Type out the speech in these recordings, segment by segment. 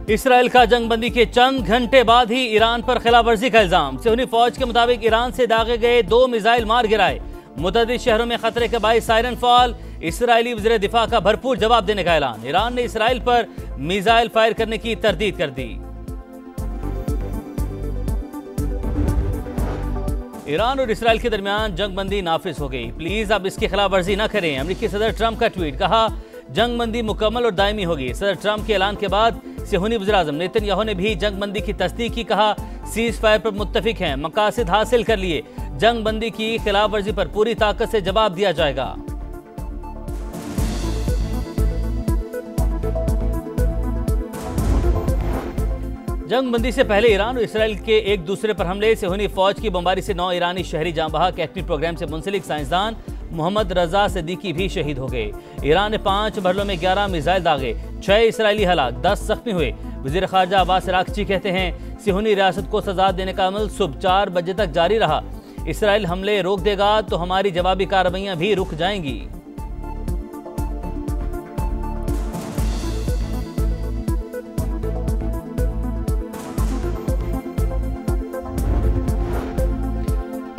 Israel का जंगबंदी के चंद घंटे बाद ही ईरान पर खिलाफवर्जी का इल्जाम। सिहूनी फौज के मुताबिक ईरान से दागे गए 2 मिसाइल मार गिराए। मुतअद्दिद शहरों में खतरे के बाइस सायरन फॉल। इसराइली वज़ीर दिफा का भरपूर जवाब देने का ऐलान। ईरान ने इसराइल पर मिसाइल फायर करने की तरदीद कर दी। ईरान और इसराइल के दरमियान जंगबंदी नाफिज हो गई। प्लीज अब इसकी खिलाफवर्जी न करें। अमेरिकी सदर ट्रंप का ट्वीट, कहा जंगबंदी मुकम्मल और दायमी होगी। सदर ट्रंप के ऐलान के बाद सिहूनी वज़ीर आज़म नेतन्याहू ने भी जंगबंदी की तस्दीक की। कहा सीज फायर पर मुत्तफिक हैं, मकासद हासिल कर लिए। जंगबंदी की खिलाफवर्जी पर पूरी ताकत से जवाब दिया जाएगा। जंगबंदी से पहले ईरान और इसराइल के एक दूसरे पर हमले। सिहूनी फौज की बमबारी से 9 ईरानी शहरी जाँ बहक। एटमी प्रोग्राम से मुंसलिक साइंसदान मोहम्मद रजा सिद्दीकी भी शहीद हो गए। ईरान ने 5 बरलों में 11 मिसाइल दागे। 6 इसराइली हलाक, 10 जख्मी हुए। वज़ीर ख़ारजा अब्बास अराग़ची कहते हैं सिहूनी रियासत को सजा देने का अमल सुबह 4 बजे तक जारी रहा। इसराइल हमले रोक देगा तो हमारी जवाबी कार्रवाइयाँ भी रुक जाएंगी।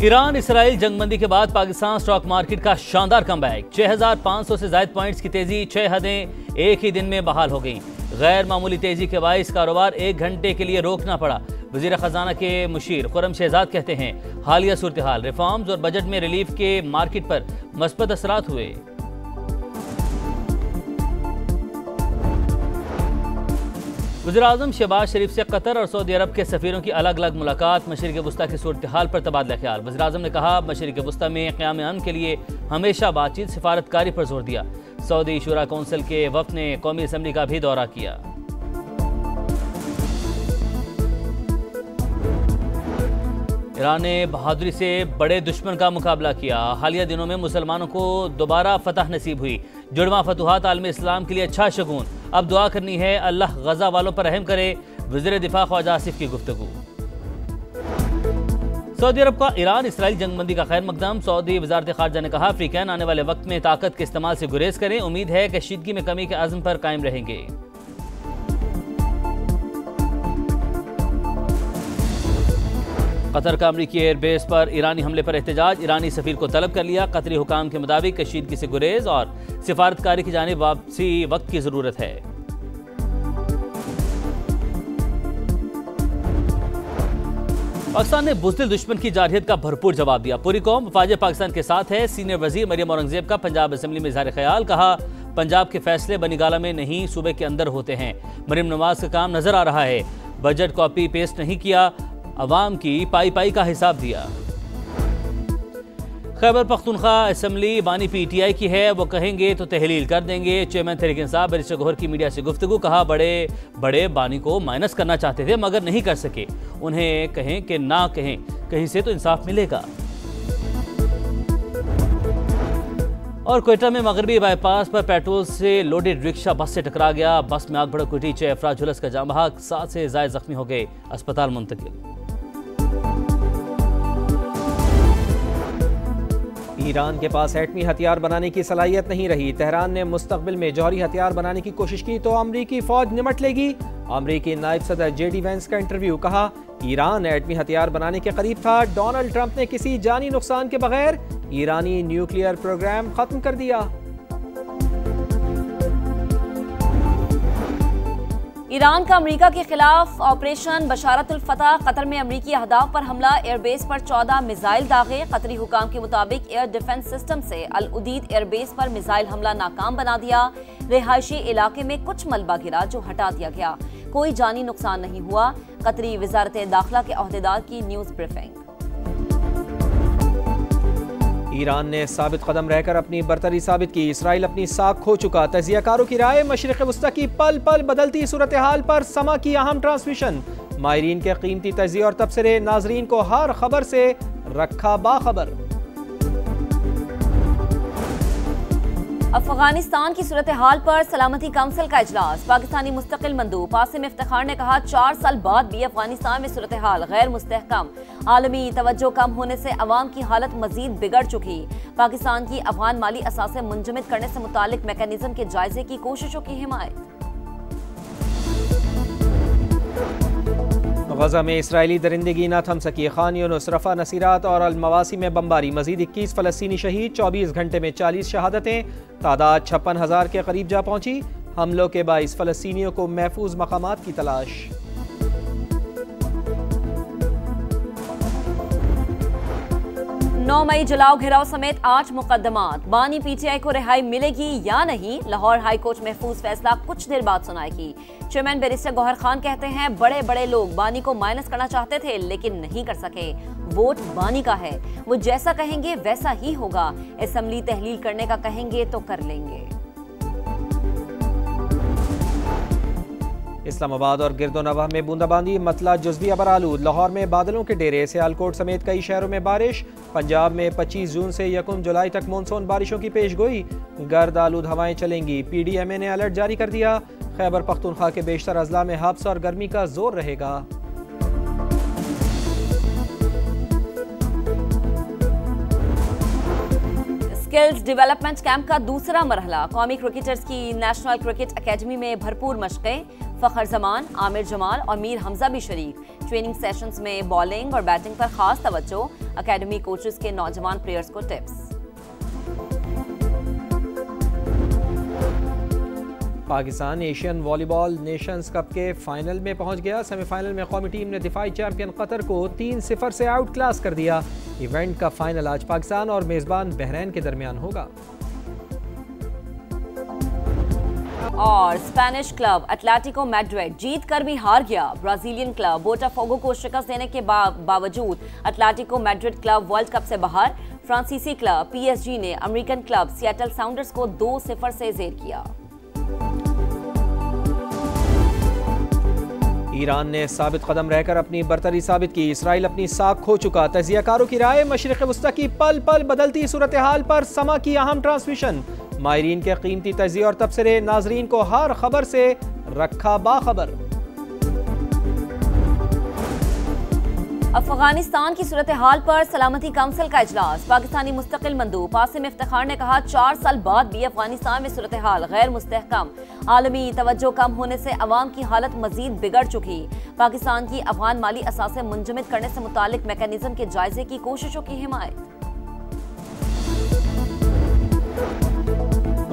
ईरान इसराइल जंगबंदी के बाद पाकिस्तान स्टॉक मार्केट का शानदार कमबैक। 6500 से ज़ायद पॉइंट्स की तेजी, 6 हदें एक ही दिन में बहाल हो गईं। गैर मामूली तेजी के बाइस कारोबार 1 घंटे के लिए रोकना पड़ा। वज़ीर ख़जाना के मुशीर खुर्रम शहजाद कहते हैं हालिया सूरत हाल, रिफॉर्म्स और बजट में रिलीफ के मार्केट पर मस्बत असरात हुए। वज़ीर-ए-आज़म शहबाज शरीफ से कतर और सऊदी अरब के सफ़ीरों की अलग अलग मुलाकात। मशरिक़ वुस्ता की सूरत हाल पर तबादला ख्याल। वज़ीर-ए-आज़म ने कहा मशरिक़ वुस्ता में क़याम अमन के लिए हमेशा बातचीत, सिफारतकारी पर जोर दिया। सऊदी शुरा कौंसिल के वफ़द ने कौमी असम्बली का भी दौरा किया। ईरान ने बहादुरी से बड़े दुश्मन का मुकाबला किया। हालिया दिनों में मुसलमानों को दोबारा फतह नसीब हुई। जुड़वां फतुहात आलम इस्लाम के लिए अच्छा शगुन। अब दुआ करनी है अल्लाह गजा वालों पर रहम करे। वज़ीर दिफा ख्वाजा आसिफ की गुफ्तगू। सऊदी अरब का ईरान इसराइल जंगबंदी का खैर मकदम। सऊदी वज़ारत ख़ारजा ने कहा अफ्रीकैन आने वाले वक्त में ताकत के इस्तेमाल से गुरेज करें। उम्मीद है कशीदगी में कमी के अज़्म पर कायम रहेंगे। कतर का अमरीकी एयरबेस पर ईरानी हमले पर एहतजाज। ईरानी सफीर को तलब कर लिया। कतरी हुकाम के मुताबिक कशीदगी से गुरेज और सिफारतकारी की जानिब वापसी वक्त की जरूरत है। पाकिस्तान ने बुज़दिल दुश्मन की जारहियत का भरपूर जवाब दिया। पूरी कौम वफाज पाकिस्तान के साथ है। सीनियर वजीर मरियम औरंगजेब का पंजाब असम्बली में इज़हार ख्याल। कहा पंजाब के फैसले बनीगाला में नहीं सूबे के अंदर होते हैं। मरियम नवाज का काम नजर आ रहा है। बजट कॉपी पेस्ट नहीं किया, अवाम की पाई पाई का हिसाब दिया। खैबर पख्तूनख्वा असम्बली बानी PTI की है, वो कहेंगे तो तहलील कर देंगे। चेयरमैन तहरीक इंसाफ बैरिस्टर गौहर की मीडिया से गुफ्तगू। कहा बड़े बड़े बानी को माइनस करना चाहते थे मगर नहीं कर सके। उन्हें कहें कि ना कहें, कहीं से तो इंसाफ मिलेगा। और कोयटा में मगरबी बाईपास पर पेट्रोल से लोडेड रिक्शा बस से टकरा गया। बस में आग भड़क उठी। 6 अफराद झुलस का जाम बहक, 7 से ज़ायद जख्मी हो गए, अस्पताल मुंतकिल। ईरान के पास एटमी हथियार बनाने की सलाहियत नहीं रही। तेहरान ने मुस्तकबिल में जौहरी हथियार बनाने की कोशिश की तो अमरीकी फौज निमट लेगी। अमरीकी नायब सदर JD वेंस का इंटरव्यू। कहा ईरान एटमी हथियार बनाने के करीब था। डोनाल्ड ट्रंप ने किसी जानी नुकसान के बगैर ईरानी न्यूक्लियर प्रोग्राम खत्म कर दिया। ईरान का अमेरिका के खिलाफ ऑपरेशन बशारतुल फतह। कतर में अमेरिकी अहदाफ पर हमला। एयरबेस पर 14 मिसाइल दागे। कतरी हुकाम के मुताबिक एयर डिफेंस सिस्टम से अल उदीद एयरबेस पर मिसाइल हमला नाकाम बना दिया। रिहायशी इलाके में कुछ मलबा गिरा जो हटा दिया गया। कोई जानी नुकसान नहीं हुआ। कतरी वजारत दाखिला के अहदेदार की न्यूज ब्रीफिंग। ईरान ने साबित कदम रहकर अपनी बरतरी साबित की। इसराइल अपनी साख खो चुका। तजियाकारों की राय मशरिक़ वुस्ता की पल पल बदलती सूरत हाल पर समा की अहम ट्रांसमिशन। माहिरीन के कीमती तजिए और तबसरे नाजरीन को हर खबर से रखा बाखबर। अफगानिस्तान की सूरत हाल पर सलामती काउंसिल का इजलास। पाकिस्तानी मुस्तकिल मंदूब आसिम इफ्तिखार ने कहा 4 साल बाद भी अफगानिस्तान में सूरत हाल गैर मुस्तहकम। आलमी तवज्जो कम होने से अवाम की हालत मजीद बिगड़ चुकी। पाकिस्तान की अफगान माली असासे मुंजमद करने से मुतालिक मैकेनिज्म के जायजे की कोशिशों की हिमायत। गजा में इसराइली दरिंदगी न थम सकी। खान यूनुस, रफा, नसीरात और अल-मवासी में बमबारी। मजीद 21 फ़लस्तीनी शहीद। 24 घंटे में 40 शहादतें। तादाद 56,000 के करीब जा पहुंची। हमलों के 22 फ़लस्तीनियों को महफूज मकामात की तलाश। 9 मई जलाओ घिराव समेत 8 मुकदमात। बानी पीटीआई को रिहाई मिलेगी या नहीं, लाहौर हाई कोर्ट महफूज फैसला कुछ देर बाद सुनाएगी। चेयरमैन बैरिस्टर गौहर खान कहते हैं बड़े बड़े लोग बानी को माइनस करना चाहते थे लेकिन नहीं कर सके। वोट बानी का है, वो जैसा कहेंगे वैसा ही होगा। असेंबली तहलील करने का कहेंगे तो कर लेंगे। इस्लामाबाद और गिरदोनवाह में बूंदाबांदी। मतला जुज़वी अबरालूद। लाहौर में बादलों के डेरे। सियालकोट समेत कई शहरों में बारिश। पंजाब में 25 जून से 1 जुलाई तक मानसून बारिशों की पेशगोई। गर्द आलूद हवाएं चलेंगी। PDMA ने अलर्ट जारी कर दिया। खैबर पख्तूनख्वा के बेशतर अजला में हब्स और गर्मी का जोर रहेगा। स्किल्स डेवलपमेंट कैंप का दूसरा मरहला। कौमी क्रिकेटर्स की नेशनल क्रिकेट अकेडमी में भरपूर मशक़ें। फ़खर जमान, आमिर जमाल और मीर हमजा भी शरीक। ट्रेनिंग सेशंस में बॉलिंग और बैटिंग पर खास तवज्जो। अकेडमी कोचेस के नौजवान प्लेयर्स को tips. Pakistan Asian volleyball Nations cup के फाइनल में पहुंच गया। सेमीफाइनल में कौमी टीम ने दिफाई चैंपियन कतर को 3-0 से आउट क्लास कर दिया। इवेंट का फाइनल आज पाकिस्तान और मेजबान बहरीन के दरमियान होगा। और स्पेनिश क्लब एटलेटिको मैड्रिड जीत कर भी हार गया। ब्राजीलियन क्लब बोटाफोगो को शिकस्त देने के बावजूद Atletico Madrid club world cup से बाहर। फ्रांसीसी क्लब PSG ने अमेरिकन क्लब सिएटल साउंडर्स को 2-0 से ज़ेर किया। ईरान ने साबित कदम रहकर अपनी बरतरी साबित की। इसराइल अपनी साख खो चुका। तजियाकारों की राय। मशरिक़ वस्ता की पल पल बदलती सूरत हाल पर समा की अहम ट्रांसमिशन। माहिरीन के कीमती तजिए और तबसरे नाजरीन को हर खबर से रखा बाखबर। अफगानिस्तान की सूरत हाल पर सलामती काउंसिल का इजलास। पाकिस्तानी मुस्तकिल मंदूब आसिम इफ्तिखार ने कहा 4 साल बाद भी अफगानिस्तान में सूरत हाल गैर मुस्तहकम। आलमी तवज्जो कम होने से अवाम की हालत मजीद बिगड़ चुकी। पाकिस्तान की अफगान माली असासे मुंजमद करने से मुतालिक मैकेनिज्म के जायजे की कोशिशों की हिमायत।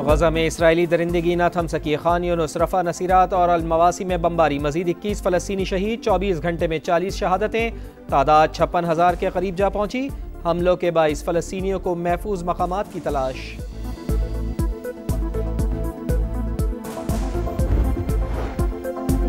गजा में इसराइली दरिंदगी न थम सकी। खान यूनुस, रफा, नसीरात और अल-मवासी में बमबारी। मजीद 21 फ़लस्तीनी शहीद। 24 घंटे में 40 शहादतें। तादाद 56,000 के करीब जा पहुंची। हमलों के 22 फ़लस्तीनियों को महफूज मकामात की तलाश।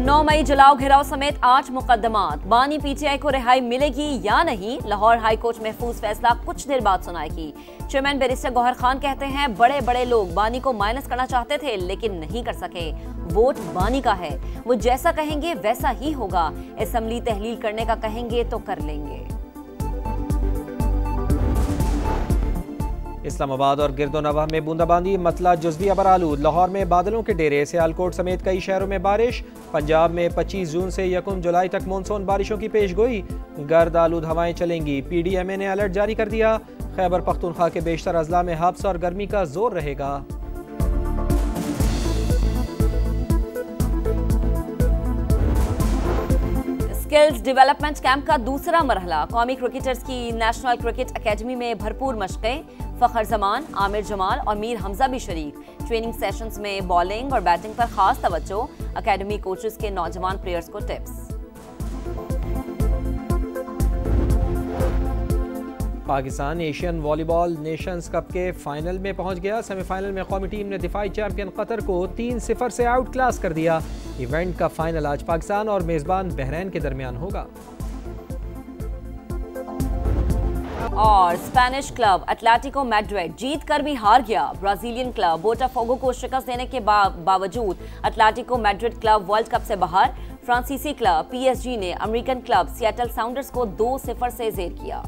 नौ मई जलाओ घिराव समेत 8 मुकदमात। बानी PTI को रिहाई मिलेगी या नहीं, लाहौर हाई कोर्ट महफूज फैसला कुछ देर बाद सुनाएगी। चेयरमैन बैरिस्टर गौहर खान कहते हैं बड़े बड़े लोग बानी को माइनस करना चाहते थे लेकिन नहीं कर सके। वोट बानी का है, वो जैसा कहेंगे वैसा ही होगा। असेंबली तहलील करने का कहेंगे तो कर लेंगे। इस्लामाबाद और गिरदोनवाह में बूंदाबांदी। मतला जुज़वी अबरालूद। लाहौर में बादलों के डेरे। सियालकोट समेत कई शहरों में बारिश। पंजाब में 25 जून से 1 जुलाई तक मानसून बारिशों की पेशगोई। गर्द आलूद हवाएं चलेंगी। PDMA ने अलर्ट जारी कर दिया। खैबर पख्तूनख्वा के बेशतर अजला में हब्स और गर्मी का जोर रहेगा। स्किल्स डेवलपमेंट कैंप का दूसरा मरहला। कौमी क्रिकेटर्स की नेशनल क्रिकेट अकेडमी में भरपूर मशक़ें। फ़खर जमान, आमिर जमाल और मीर हमजा भी शरीक। ट्रेनिंग सेशंस में बॉलिंग और बैटिंग पर खास तवज्जो। अकेडमी कोचेस के नौजवान प्लेयर्स को tips. Pakistan Asian volleyball Nations cup के फाइनल में पहुंच गया। सेमीफाइनल में कौमी टीम ने दिफाई चैंपियन कतर को 3-0 से आउट क्लास कर दिया। इवेंट का फाइनल आज पाकिस्तान और मेजबान बहरीन के दरमियान होगा। और स्पेनिश क्लब एटलेटिको मैड्रिड जीत कर भी हार गया। ब्राजीलियन क्लब बोटाफोगो को शिकस्त देने के बावजूद Atletico Madrid club world cup से बाहर। फ्रांसीसी क्लब PSG ने अमेरिकन क्लब सिएटल साउंडर्स को 2-0 से ज़ेर किया।